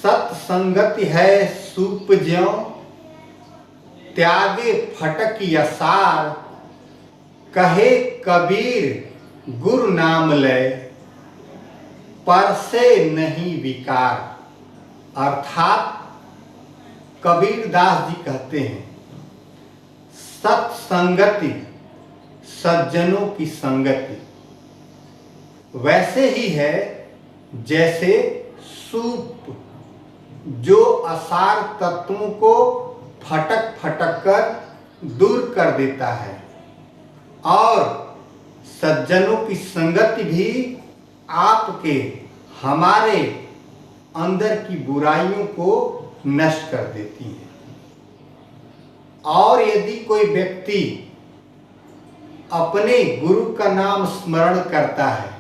सत्संगति है सूप ज्यों, त्यागे फटक यसार। कहे कबीर गुरु नाम लय, पर से नहीं विकार। अर्थात कबीरदास जी कहते हैं, सत्संगति सज्जनों की संगति वैसे ही है जैसे सूप जो असार तत्वों को फटक फटक कर दूर कर देता है, और सज्जनों की संगति भी आपके हमारे अंदर की बुराइयों को नष्ट कर देती है। और यदि कोई व्यक्ति अपने गुरु का नाम स्मरण करता है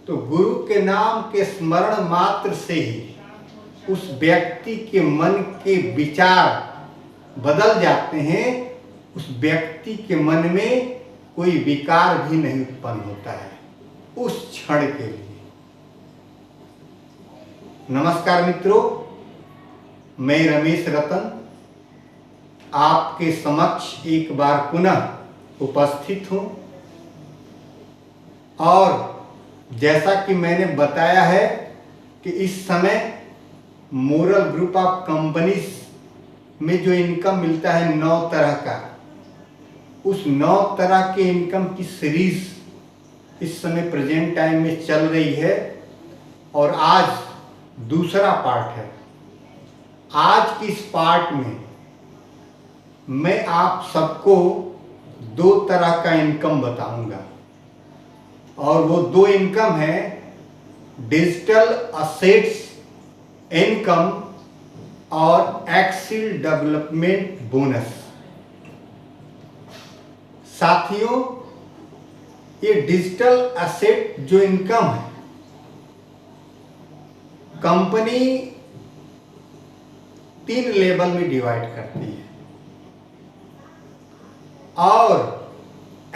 तो गुरु के नाम के स्मरण मात्र से ही उस व्यक्ति के मन के विचार बदल जाते हैं। उस व्यक्ति के मन में कोई विकार भी नहीं उत्पन्न होता है उस क्षण के लिए। नमस्कार मित्रों, मैं रमेश रतन आपके समक्ष एक बार पुनः उपस्थित हूँ। और जैसा कि मैंने बताया है कि इस समय मोरल ग्रुप ऑफ कंपनीज में जो इनकम मिलता है 9 तरह का, उस 9 तरह के इनकम की सीरीज इस समय प्रेजेंट टाइम में चल रही है और आज दूसरा पार्ट है। आज की इस पार्ट में मैं आप सबको 2 तरह का इनकम बताऊंगा और वो 2 इनकम है डिजिटल असेट्स इनकम और एक्सेल डेवलपमेंट बोनस। साथियों, ये डिजिटल एसेट जो इनकम है, कंपनी 3 लेवल में डिवाइड करती है और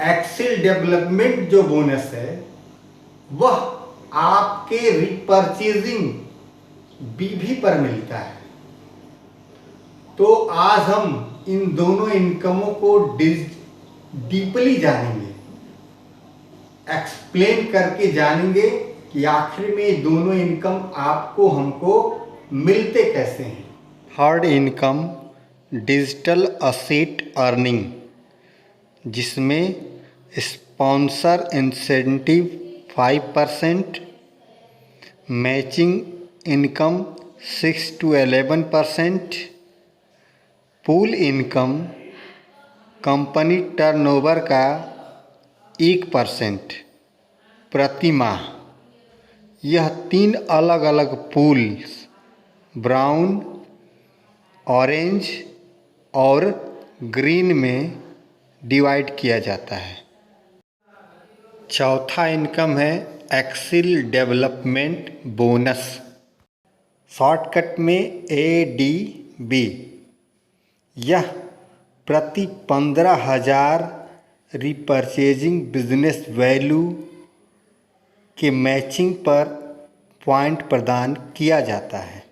एक्सेल डेवलपमेंट जो बोनस है वह आपके रिपर्चेजिंग बीवी पर मिलता है। तो आज हम इन दोनों इनकमों को डीपली जानेंगे, एक्सप्लेन करके जानेंगे कि आखिर में ये दोनों इनकम आपको हमको मिलते कैसे हैं। Third income digital asset earning, जिसमें sponsor incentive 5%, matching income 6 to 11%, pool income company turnover का 1% प्रति माह। यह 3 अलग अलग पूल्स ब्राउन, ऑरेंज और ग्रीन में डिवाइड किया जाता है। चौथा इनकम है एक्सेल डेवलपमेंट बोनस, शॉर्टकट में ADB। यह प्रति 15,000 रिपर्चेजिंग बिजनेस वैल्यू के मैचिंग पर पॉइंट प्रदान किया जाता है।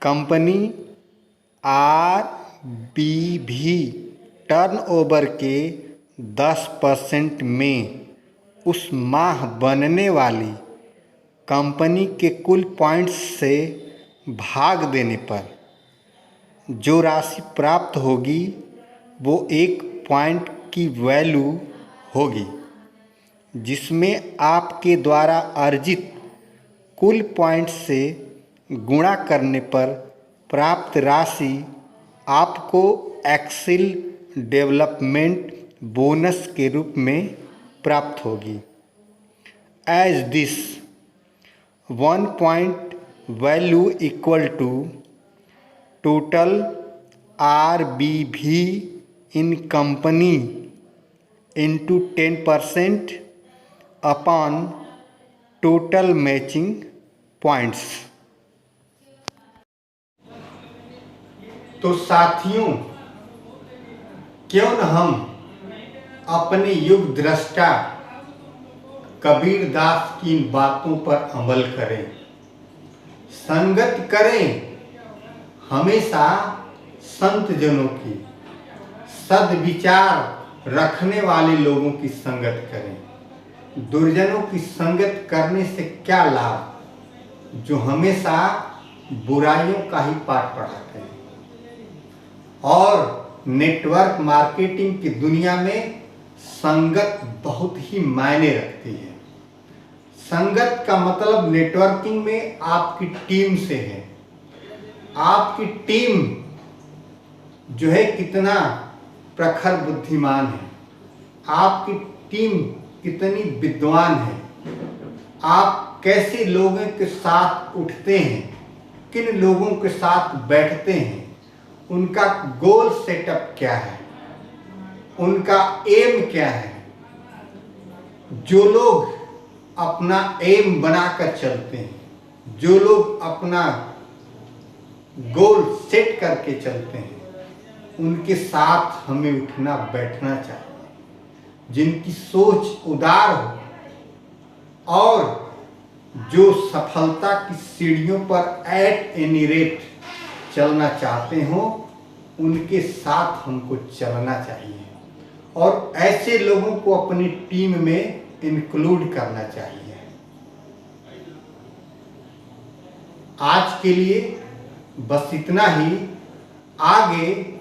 कंपनी RBV टर्नओवर के 10% में उस माह बनने वाली कंपनी के कुल पॉइंट्स से भाग देने पर जो राशि प्राप्त होगी वो 1 पॉइंट की वैल्यू होगी, जिसमें आपके द्वारा अर्जित कुल पॉइंट से गुणा करने पर प्राप्त राशि आपको एक्सेल डेवलपमेंट बोनस के रूप में प्राप्त होगी। As this 1 point value equal to total RBV in company into 10% upon total matching points। तो साथियों, क्यों न हम अपने युग दृष्टा कबीरदास की इन बातों पर अमल करें। संगत करें हमेशा संत जनों की, सद्विचार रखने वाले लोगों की संगत करें। दुर्जनों की संगत करने से क्या लाभ, जो हमेशा बुराइयों का ही पाठ पढ़ाते हैं। और नेटवर्क मार्केटिंग की दुनिया में संगत बहुत ही मायने रखती है। संगत का मतलब नेटवर्किंग में आपकी टीम से है। आपकी टीम जो है कितना प्रखर बुद्धिमान है, आपकी टीम कितनी विद्वान है, आप कैसे लोगों के साथ उठते हैं, किन लोगों के साथ बैठते हैं, उनका गोल सेटअप क्या है, उनका एम क्या है। जो लोग अपना एम बनाकर चलते हैं, जो लोग अपना गोल सेट करके चलते हैं, उनके साथ हमें उठना बैठना चाहिए। जिनकी सोच उदार हो और जो सफलता की सीढ़ियों पर एट एनी रेट चलना चाहते हो, उनके साथ हमको चलना चाहिए और ऐसे लोगों को अपनी टीम में इंक्लूड करना चाहिए। आज के लिए बस इतना ही। आगे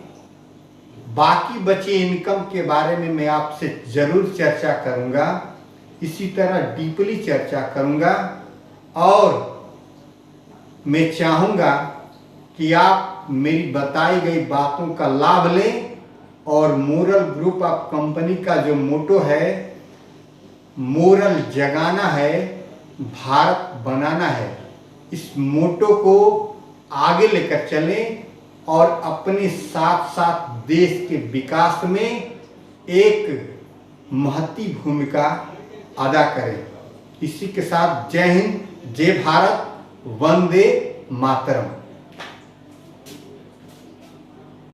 बाकी बचे इनकम के बारे में मैं आपसे जरूर चर्चा करूंगा, इसी तरह डीपली चर्चा करूंगा। और मैं चाहूंगा कि आप मेरी बताई गई बातों का लाभ लें और मोरल ग्रुप ऑफ कंपनी का जो मोटो है, मोरल जगाना है, भारत बनाना है, इस मोटो को आगे लेकर चलें और अपने साथ साथ देश के विकास में एक महती भूमिका अदा करें। इसी के साथ जय हिंद, जय भारत, वंदे मातरम।